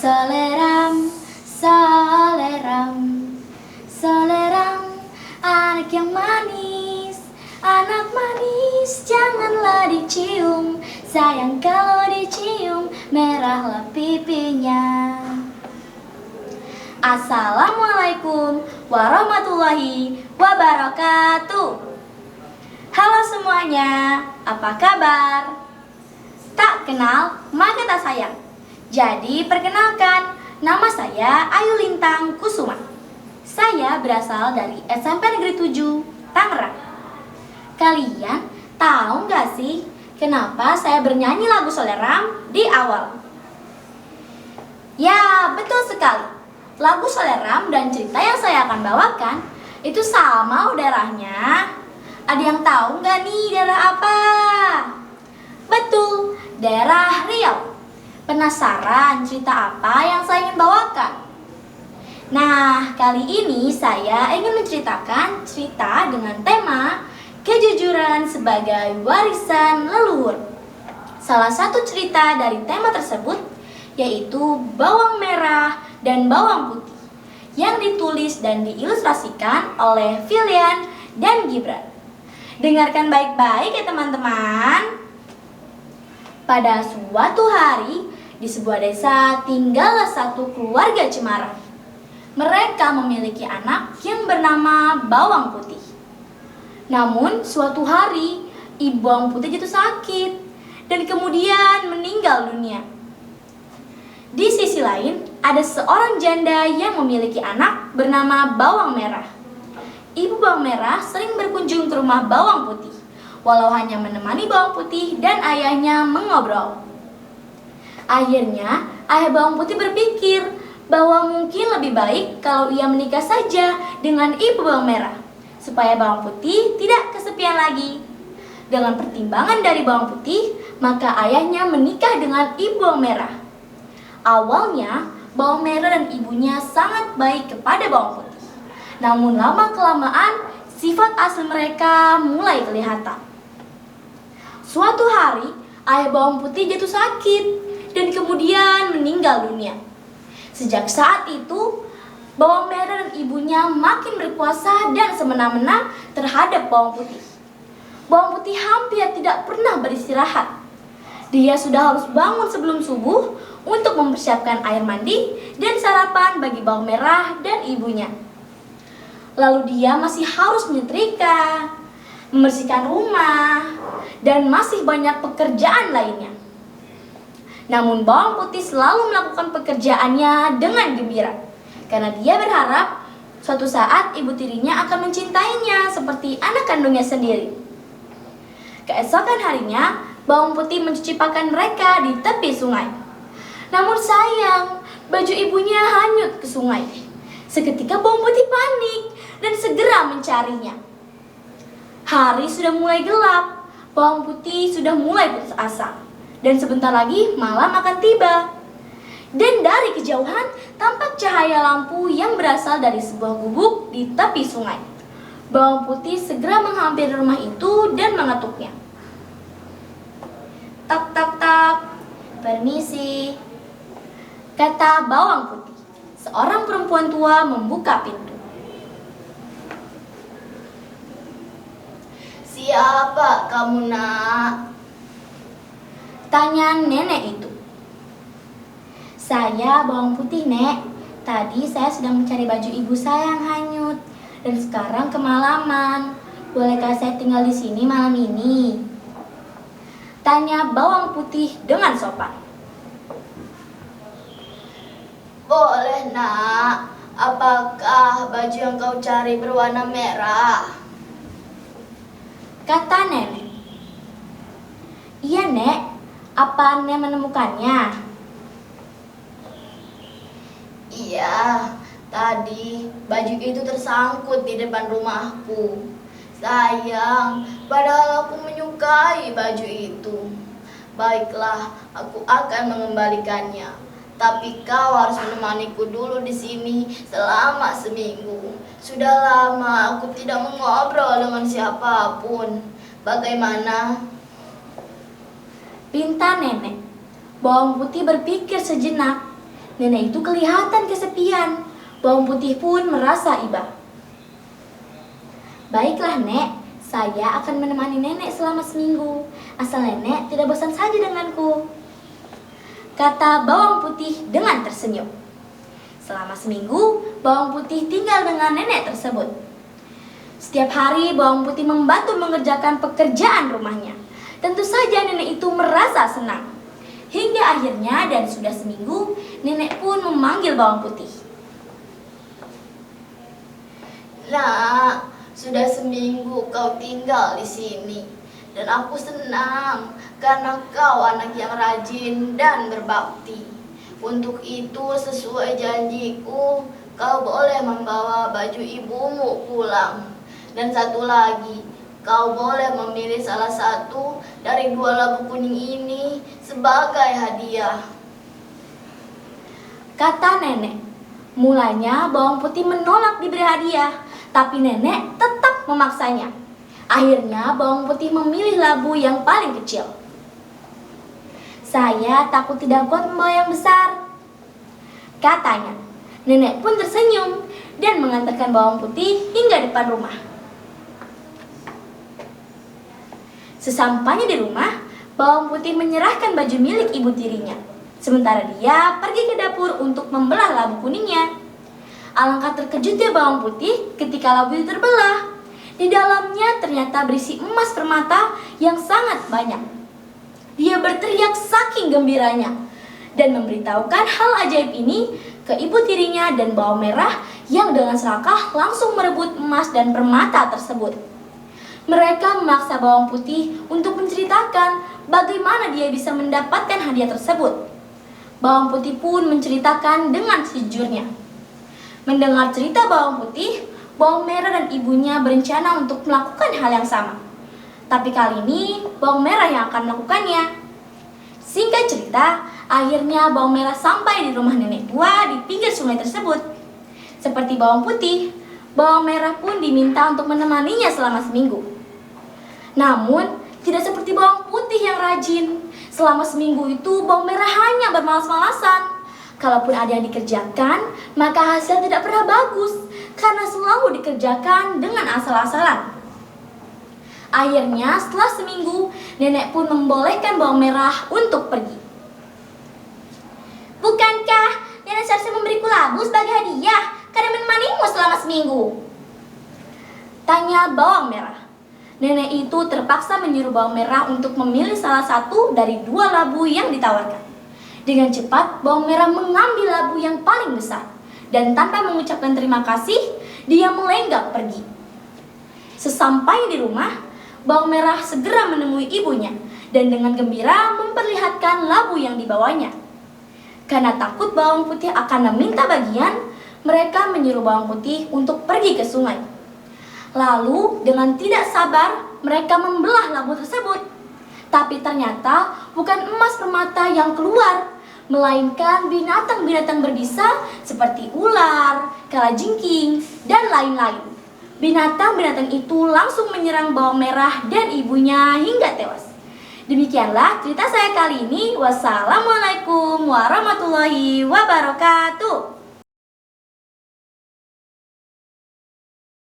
Soleram, soleram, soleram, anak yang manis, anak manis, janganlah dicium. Sayang kalau dicium, merahlah pipinya. Assalamualaikum warahmatullahi wabarakatuh. Halo semuanya, apa kabar? Tak kenal, maka tak sayang. Jadi perkenalkan, nama saya Ayu Lintang Kusuma. Saya berasal dari SMP Negeri 7, Tangerang. Kalian tahu nggak sih kenapa saya bernyanyi lagu Soleram di awal? Ya, betul sekali. Lagu Soleram dan cerita yang saya akan bawakan itu sama udaranya. Ada yang tahu nggak nih daerah apa? Betul, daerah Riau. Penasaran cerita apa yang saya ingin bawakan? Nah, kali ini saya ingin menceritakan cerita dengan tema kejujuran sebagai warisan leluhur. Salah satu cerita dari tema tersebut yaitu Bawang Merah dan Bawang Putih yang ditulis dan diilustrasikan oleh Filian dan Gibran. Dengarkan baik-baik ya teman-teman. Pada suatu hari, di sebuah desa tinggallah satu keluarga cemara. Mereka memiliki anak yang bernama Bawang Putih. Namun, suatu hari, ibu Bawang Putih jatuh sakit dan kemudian meninggal dunia. Di sisi lain, ada seorang janda yang memiliki anak bernama Bawang Merah. Ibu Bawang Merah sering berkunjung ke rumah Bawang Putih, walau hanya menemani Bawang Putih dan ayahnya mengobrol. Akhirnya, ayah Bawang Putih berpikir bahwa mungkin lebih baik kalau ia menikah saja dengan ibu Bawang Merah, supaya Bawang Putih tidak kesepian lagi. Dengan pertimbangan dari Bawang Putih, maka ayahnya menikah dengan ibu Bawang Merah. Awalnya, Bawang Merah dan ibunya sangat baik kepada Bawang Putih. Namun lama-kelamaan, sifat asli mereka mulai kelihatan. Suatu hari, ayah Bawang Putih jatuh sakit dan kemudian meninggal dunia. Sejak saat itu, Bawang Merah dan ibunya makin berkuasa dan semena-mena terhadap Bawang Putih. Bawang Putih hampir tidak pernah beristirahat. Dia sudah harus bangun sebelum subuh untuk mempersiapkan air mandi dan sarapan bagi Bawang Merah dan ibunya. Lalu dia masih harus menyetrika, membersihkan rumah, dan masih banyak pekerjaan lainnya. Namun Bawang Putih selalu melakukan pekerjaannya dengan gembira, karena dia berharap suatu saat ibu tirinya akan mencintainya seperti anak kandungnya sendiri. Keesokan harinya, Bawang Putih mencuci pakaian mereka di tepi sungai. Namun sayang, baju ibunya hanyut ke sungai. Seketika Bawang Putih panik dan segera mencarinya. Hari sudah mulai gelap, Bawang Putih sudah mulai putus asa. Dan sebentar lagi malam akan tiba. Dan dari kejauhan tampak cahaya lampu yang berasal dari sebuah gubuk di tepi sungai. Bawang Putih segera menghampiri rumah itu dan mengetuknya. Tak tak tak, permisi, kata Bawang Putih. Seorang perempuan tua membuka pintu. Siapa kamu, nak? Tanya nenek itu. Saya Bawang Putih, Nek. Tadi saya sedang mencari baju ibu saya yang hanyut dan sekarang kemalaman. Bolehkah saya tinggal di sini malam ini? Tanya Bawang Putih dengan sopan. Boleh, nak. Apakah baju yang kau cari berwarna merah? Kata nenek. Iya, Nek. Apa Nek menemukannya? Iya, tadi baju itu tersangkut di depan rumahku. Sayang, padahal aku menyukai baju itu. Baiklah, aku akan mengembalikannya. Tapi kau harus menemaniku dulu di sini selama seminggu. Sudah lama aku tidak mengobrol dengan siapapun. Bagaimana? Pinta nenek. Bawang Putih berpikir sejenak. Nenek itu kelihatan kesepian. Bawang putih pun merasa iba. Baiklah, Nek. Saya akan menemani nenek selama seminggu. Asal nenek tidak bosan saja denganku, kata bawang putih dengan tersenyum. Selama seminggu, bawang putih tinggal dengan nenek tersebut. Setiap hari bawang putih membantu mengerjakan pekerjaan rumahnya. Tentu saja nenek itu merasa senang. Hingga akhirnya dan sudah seminggu, nenek pun memanggil bawang putih. Nak, sudah seminggu kau tinggal di sini, dan aku senang karena kau anak yang rajin dan berbakti. Untuk itu, sesuai janjiku, kau boleh membawa baju ibumu pulang. Dan satu lagi, kau boleh memilih salah satu dari 2 labu kuning ini sebagai hadiah, kata nenek. Mulanya bawang putih menolak diberi hadiah, tapi nenek tetap memaksanya. Akhirnya bawang putih memilih labu yang paling kecil. Saya takut tidak kuat membawa yang besar, katanya. Nenek pun tersenyum dan mengantarkan bawang putih hingga depan rumah. Sesampainya di rumah, bawang putih menyerahkan baju milik ibu tirinya. Sementara dia pergi ke dapur untuk membelah labu kuningnya. Alangkah terkejutnya bawang putih ketika labu itu terbelah. Di dalamnya ternyata berisi emas permata yang sangat banyak. Dia berteriak saking gembiranya dan memberitahukan hal ajaib ini ke ibu tirinya dan bawang merah yang dengan serakah langsung merebut emas dan permata tersebut. Mereka memaksa bawang putih untuk menceritakan bagaimana dia bisa mendapatkan hadiah tersebut. Bawang putih pun menceritakan dengan sejujurnya. Mendengar cerita bawang putih, bawang merah dan ibunya berencana untuk melakukan hal yang sama. Tapi kali ini bawang merah yang akan melakukannya. Singkat cerita, akhirnya bawang merah sampai di rumah nenek tua di pinggir sungai tersebut. Seperti bawang putih, bawang merah pun diminta untuk menemaninya selama seminggu. Namun, tidak seperti bawang putih yang rajin. Selama seminggu itu, bawang merah hanya bermalas-malasan. Kalaupun ada yang dikerjakan, maka hasil tidak pernah bagus, karena selalu dikerjakan dengan asal-asalan. Akhirnya, setelah seminggu, nenek pun membolehkan bawang merah untuk pergi. Bukankah nenek seharusnya memberiku labu sebagai hadiah karena menemanimu selama seminggu? Tanya bawang merah. Nenek itu terpaksa menyuruh bawang merah untuk memilih salah satu dari 2 labu yang ditawarkan. Dengan cepat, bawang merah mengambil labu yang paling besar. Dan tanpa mengucapkan terima kasih, dia melenggang pergi. Sesampai di rumah, bawang merah segera menemui ibunya dan dengan gembira memperlihatkan labu yang dibawanya. Karena takut bawang putih akan meminta bagian, mereka menyuruh bawang putih untuk pergi ke sungai. Lalu dengan tidak sabar mereka membelah labu tersebut. Tapi ternyata bukan emas permata yang keluar, melainkan binatang-binatang berbisa seperti ular, kalajengking, dan lain-lain. Binatang-binatang itu langsung menyerang bawang merah dan ibunya hingga tewas. Demikianlah cerita saya kali ini. Wassalamualaikum warahmatullahi wabarakatuh.